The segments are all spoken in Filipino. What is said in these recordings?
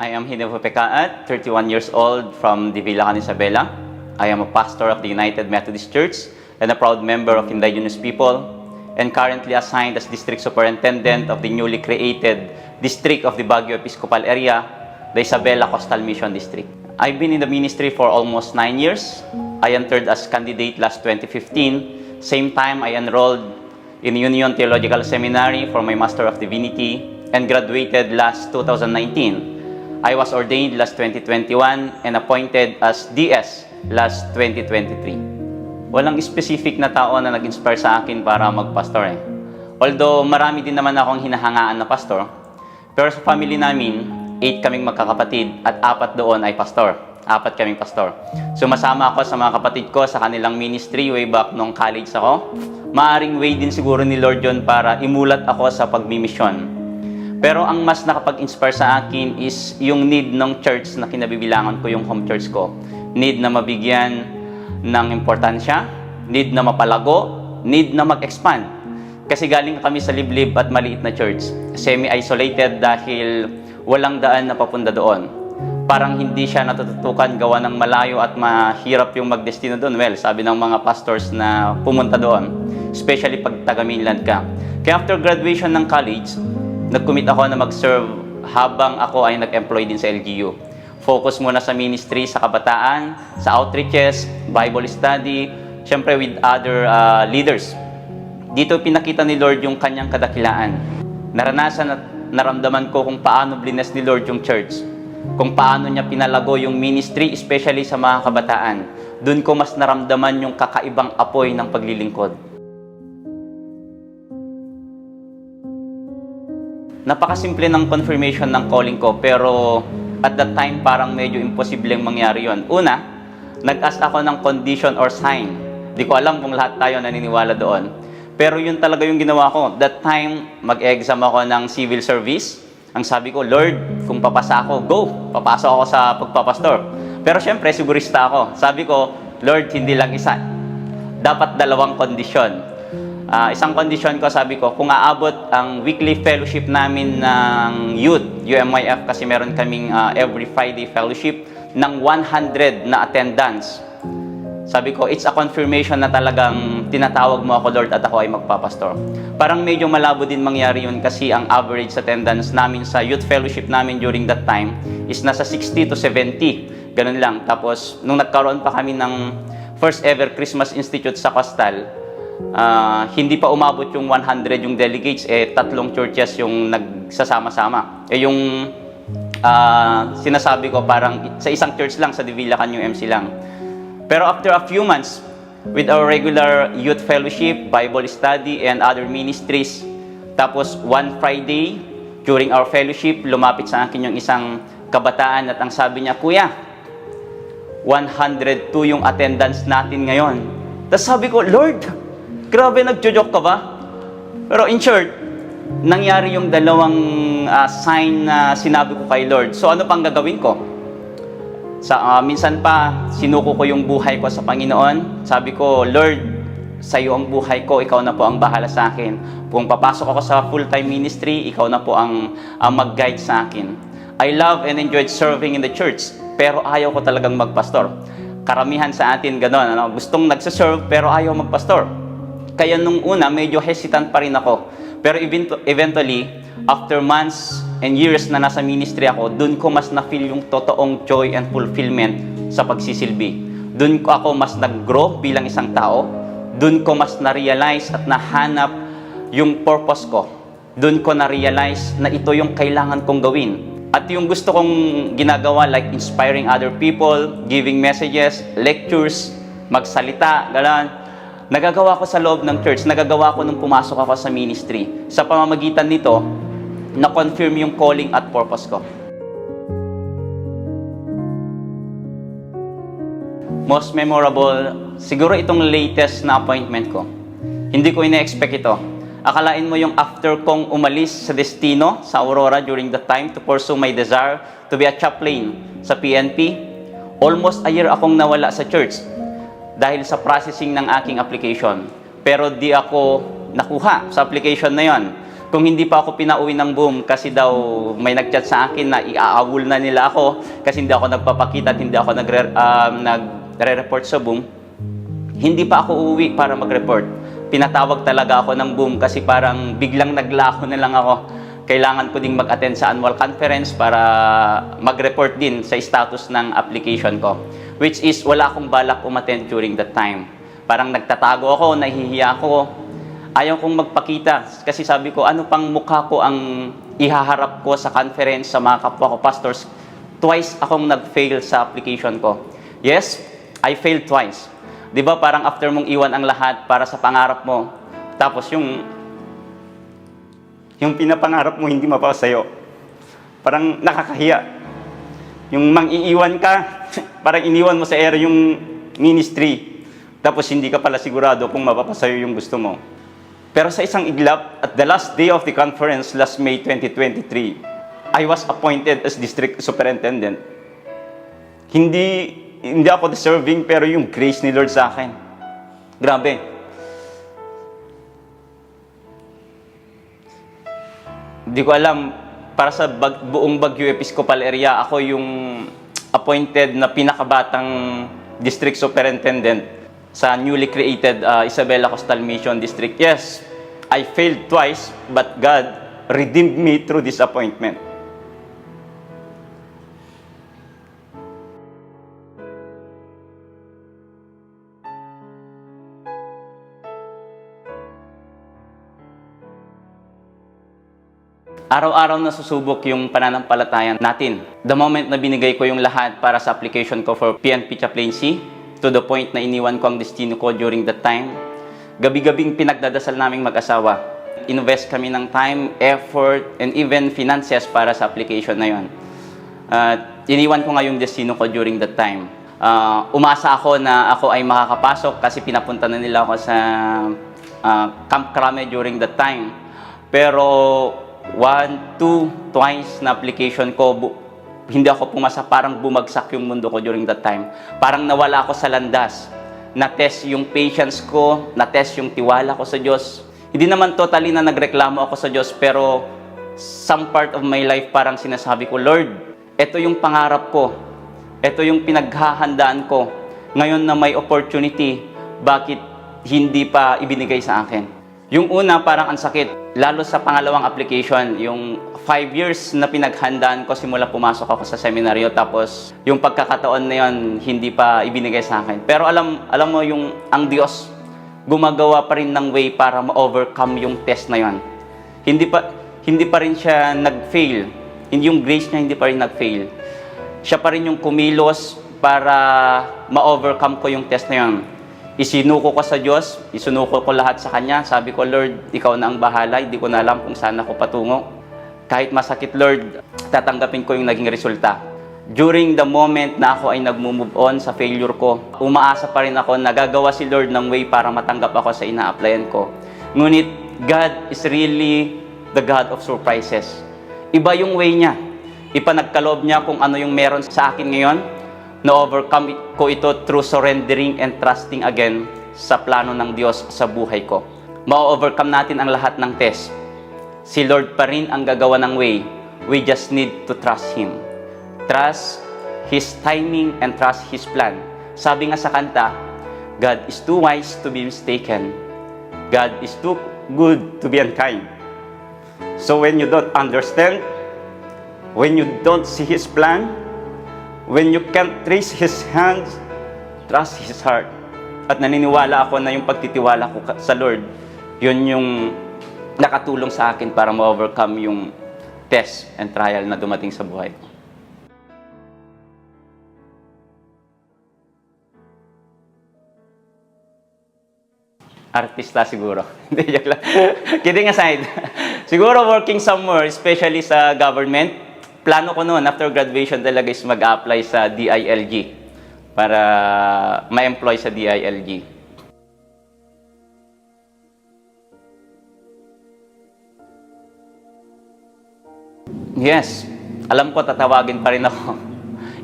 I am Hinevo Pekaat, 31 years old from Divilacan, Isabela. I am a pastor of the United Methodist Church and a proud member of Indigenous People, and currently assigned as District Superintendent of the newly created District of the Baguio Episcopal Area, the Isabela Coastal Mission District. I've been in the ministry for almost 9 years. I entered as candidate last 2015. Same time, I enrolled in Union Theological Seminary for my Master of Divinity and graduated last 2019. I was ordained last 2021 and appointed as DS last 2023. Walang specific na tao na nag-inspire sa akin para magpastor Although marami din naman akong hinahangaan na pastor, pero sa family namin, 8 kaming magkakapatid at 4 doon ay pastor. 4 kaming pastor. Sumasama ako sa mga kapatid ko sa kanilang ministry way back nung college ako. Maaring way din siguro ni Lord John para imulat ako sa pagmimisyon. Pero ang mas nakapag-inspire sa akin is yung need ng church na kinabibilangan ko, yung home church ko. Need na mabigyan ng importansya, need na mapalago, need na mag-expand. Kasi galing kami sa liblib at maliit na church. Semi-isolated dahil walang daan na papunta doon. Parang hindi siya natututukan gawa ng malayo at mahirap yung magdestino doon. Well, sabi ng mga pastors na pumunta doon. Especially pag taga-mainland ka. Kaya after graduation ng college, nag-commit ako na mag-serve habang ako ay nag-employ din sa LGU. Focus muna sa ministry, sa kabataan, sa outreaches, Bible study, syempre with other leaders. Dito pinakita ni Lord yung kanyang kadakilaan. Naranasan at naramdaman ko kung paano bless ni Lord yung church. Kung paano niya pinalago yung ministry, especially sa mga kabataan. Doon ko mas naramdaman yung kakaibang apoy ng paglilingkod. Napakasimple ng confirmation ng calling ko, pero at that time parang medyo imposibleng mangyari yon. Una, nag-ask ako ng condition or sign. Di ko alam kung lahat tayo naniniwala doon. Pero yun talaga yung ginawa ko. That time, mag-exam ako ng civil service. Ang sabi ko, Lord, kung papasa ako, go! Papasok ako sa pagpapastor. Pero syempre, sigurista ako. Sabi ko, Lord, hindi lang isa. Dapat 2 kondisyon. Isang condition ko, sabi ko, kung aabot ang weekly fellowship namin ng youth, UMYF, kasi meron kaming every Friday fellowship, ng 100 na attendance. Sabi ko, it's a confirmation na talagang tinatawag mo ako, Lord, at ako ay magpapastor. Parang medyo malabo din mangyari yun kasi ang average attendance namin sa youth fellowship namin during that time is nasa 60 to 70. Ganun lang. Tapos, nung nagkaroon pa kami ng first ever Christmas Institute sa Coastal, hindi pa umabot yung 100 yung delegates, 3 churches yung nagsasama-sama. Yung sinasabi ko parang sa isang church lang, sa Divilacan yung MC lang. Pero after a few months, with our regular youth fellowship, Bible study, and other ministries, tapos one Friday, during our fellowship, lumapit sa akin yung isang kabataan at ang sabi niya, Kuya, 102 yung attendance natin ngayon. Tapos sabi ko, Lord, grabe, nagjo-joke ka ba? Pero in short, nangyari yung 2 sign na sinabi ko kay Lord. So ano pang gagawin ko? Minsan pa, sinuko ko yung buhay ko sa Panginoon. Sabi ko, Lord, sa iyo ang buhay ko, ikaw na po ang bahala sa akin. Kung papasok ako sa full-time ministry, ikaw na po ang mag-guide sa akin. I love and enjoyed serving in the church, pero ayaw ko talagang magpastor. Karamihan sa atin gano'n, gustong nagsaserve pero ayaw magpastor. Kaya nung una, medyo hesitant pa rin ako. Pero eventually, after months and years na nasa ministry ako, dun ko mas na-feel yung totoong joy and fulfillment sa pagsisilbi. Dun ko ako mas nag-grow bilang isang tao. Dun ko mas na-realize at nahanap yung purpose ko. Dun ko na-realize na ito yung kailangan kong gawin. At yung gusto kong ginagawa, like inspiring other people, giving messages, lectures, magsalita, gano'n, nagagawa ko sa loob ng church, nagagawa ko nung pumasok ako sa ministry. Sa pamamagitan nito, na-confirm yung calling at purpose ko. Most memorable, siguro itong latest na appointment ko. Hindi ko ina-expect ito. Akalain mo yung after kong umalis sa destino, sa Aurora during the time to pursue my desire to be a chaplain sa PNP, almost a year akong nawala sa church dahil sa processing ng aking application. Pero di ako nakuha sa application na yon. Kung hindi pa ako pinauwi ng boom kasi daw may nag-chat sa akin na iaawol na nila ako kasi hindi ako nagpapakita at hindi ako nagre-report sa boom, hindi pa ako uuwi para mag-report. Pinatawag talaga ako ng boom kasi parang biglang naglaho na lang ako. Kailangan ko ding mag-attend sa annual conference para mag-report din sa status ng application ko. Which is, wala akong balak umattend during that time. Parang nagtatago ako, nahihiya ako. Ayaw kong magpakita kasi sabi ko, ano pang mukha ko ang ihaharap ko sa conference sa mga kapwa ko pastors. Twice akong nag-fail sa application ko. Yes, I failed twice. Di ba parang after mong iwan ang lahat para sa pangarap mo, tapos yung pinapangarap mo hindi mapasa sa'yo. Parang nakakahiya. Yung mang-iiwan ka, parang iniwan mo sa ere yung ministry. Tapos hindi ka pala sigurado kung mapapasa'yo yung gusto mo. Pero sa isang iglap, at the last day of the conference, last May 2023, I was appointed as district superintendent. Hindi ako deserving, pero yung grace ni Lord sa akin. Grabe. Hindi ko alam, para sa buong Baguio Episcopal area, ako yung appointed na pinakabatang district superintendent sa newly created Isabela Coastal Mission District. Yes, I failed twice, but God redeemed me through this appointment. Araw-araw na susubok yung pananampalataya natin. The moment na binigay ko yung lahat para sa application ko for PNP Chaplaincy, to the point na iniwan ko ang destino ko during that time, gabi-gabing pinagdadasal naming mag-asawa. Invest kami ng time, effort, and even finances para sa application na yun. Iniwan ko nga yung destino ko during that time. Umasa ako na ako ay makakapasok kasi pinapunta na nila ako sa Camp Crame during that time. Pero 1, 2, twice na application ko, hindi ako pumasa, parang bumagsak yung mundo ko during that time. Parang nawala ako sa landas. Na-test yung patience ko, na-test yung tiwala ko sa Diyos. Hindi naman totally na nagreklamo ako sa Diyos, pero some part of my life parang sinasabi ko, Lord, ito yung pangarap ko. Ito yung pinaghahandaan ko. Ngayon na may opportunity, bakit hindi pa ibinigay sa akin? Yung una, parang ang sakit. Lalo sa pangalawang application, yung 5 years na pinaghandaan ko simula pumasok ako sa seminaryo, tapos yung pagkakataon na yun, hindi pa ibinigay sa akin. Pero alam mo, ang Diyos, gumagawa pa rin ng way para ma-overcome yung test na yun. Hindi pa rin siya nag-fail. Yung grace niya hindi pa rin nag-fail. Siya pa rin yung kumilos para ma-overcome ko yung test na yun. Isinuko ko sa Diyos, isunuko ko lahat sa Kanya. Sabi ko, Lord, Ikaw na ang bahala, hindi ko na alam kung saan ako patungo. Kahit masakit, Lord, tatanggapin ko yung naging resulta. During the moment na ako ay nag-move on sa failure ko, umaasa pa rin ako na gagawa si Lord ng way para matanggap ako sa ina-applyan ko. Ngunit, God is really the God of surprises. Iba yung way niya. Ipanagkaloob niya kung ano yung meron sa akin ngayon. Na-overcome ko ito through surrendering and trusting again sa plano ng Diyos sa buhay ko. Ma-overcome natin ang lahat ng test. Si Lord pa rin ang gagawa ng way. We just need to trust Him. Trust His timing and trust His plan. Sabi nga sa kanta, God is too wise to be mistaken. God is too good to be unkind. So when you don't understand, when you don't see His plan, when you can't trace His hands, trust His heart. At naniniwala ako na yung pagtitiwala ko sa Lord, yun yung nakatulong sa akin para ma-overcome yung test and trial na dumating sa buhay ko. Artista siguro. Hindi, joke lang. Kidding aside. Siguro working somewhere, especially sa government. Plano ko noon, after graduation talaga is mag-apply sa DILG para ma-employ sa DILG. Yes, alam ko tatawagin pa rin ako.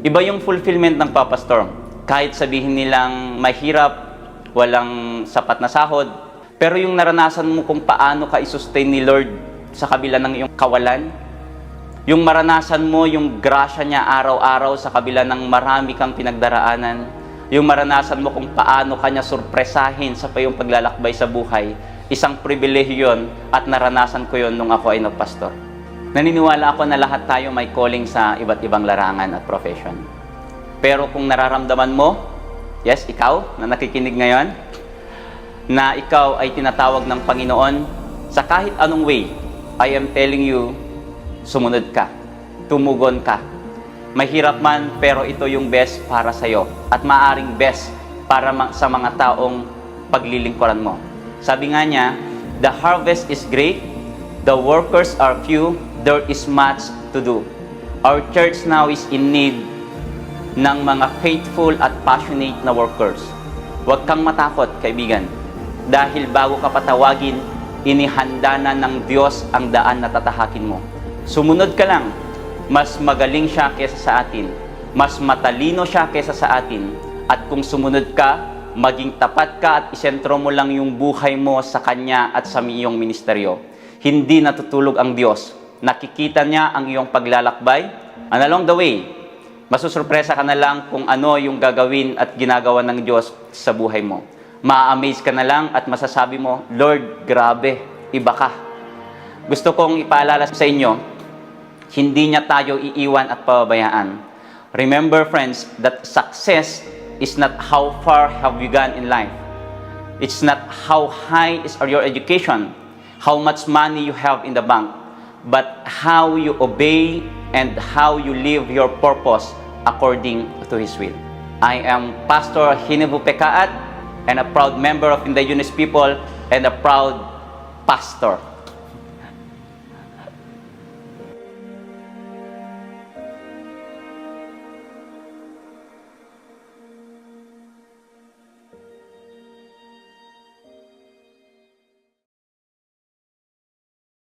Iba yung fulfillment ng papastor. Kahit sabihin nilang mahirap, walang sapat na sahod, pero yung naranasan mo kung paano ka i-sustain ni Lord sa kabila ng iyong kawalan. Yung maranasan mo yung grasya niya araw-araw sa kabila ng marami kang pinagdaraanan. Yung maranasan mo kung paano kanya surpresahin sa iyong paglalakbay sa buhay. Isang pribilehiyo yun at naranasan ko yun nung ako ay nagpastor. Naniniwala ako na lahat tayo may calling sa iba't ibang larangan at profession. Pero kung nararamdaman mo, yes, ikaw na nakikinig ngayon, na ikaw ay tinatawag ng Panginoon sa kahit anong way, I am telling you, sumunod ka, tumugon ka. Mahirap man, pero ito yung best para sa'yo at maaring best para sa mga taong paglilingkuran mo. Sabi nga niya, the harvest is great, the workers are few, there is much to do. Our church now is in need ng mga faithful at passionate na workers. Huwag kang matakot, kaibigan. Dahil bago ka patawagin, inihanda na ng Diyos ang daan na tatahakin mo. Sumunod ka lang. Mas magaling siya kaysa sa atin. Mas matalino siya kaysa sa atin. At kung sumunod ka, maging tapat ka at isentro mo lang yung buhay mo sa Kanya at sa iyong ministeryo. Hindi natutulog ang Diyos. Nakikita niya ang iyong paglalakbay. And along the way, masusurpresa ka na lang kung ano yung gagawin at ginagawa ng Diyos sa buhay mo. Ma-amaze ka na lang at masasabi mo, Lord, grabe, iba ka. Gusto kong ipaalala sa inyo, hindi niya tayo iiwan at pababayaan. Remember, friends, that success is not how far have you gone in life. It's not how high is your education, how much money you have in the bank, but how you obey and how you live your purpose according to His will. I am Pastor Hinebu Pekaat, and a proud member of Indigenous People and a proud pastor.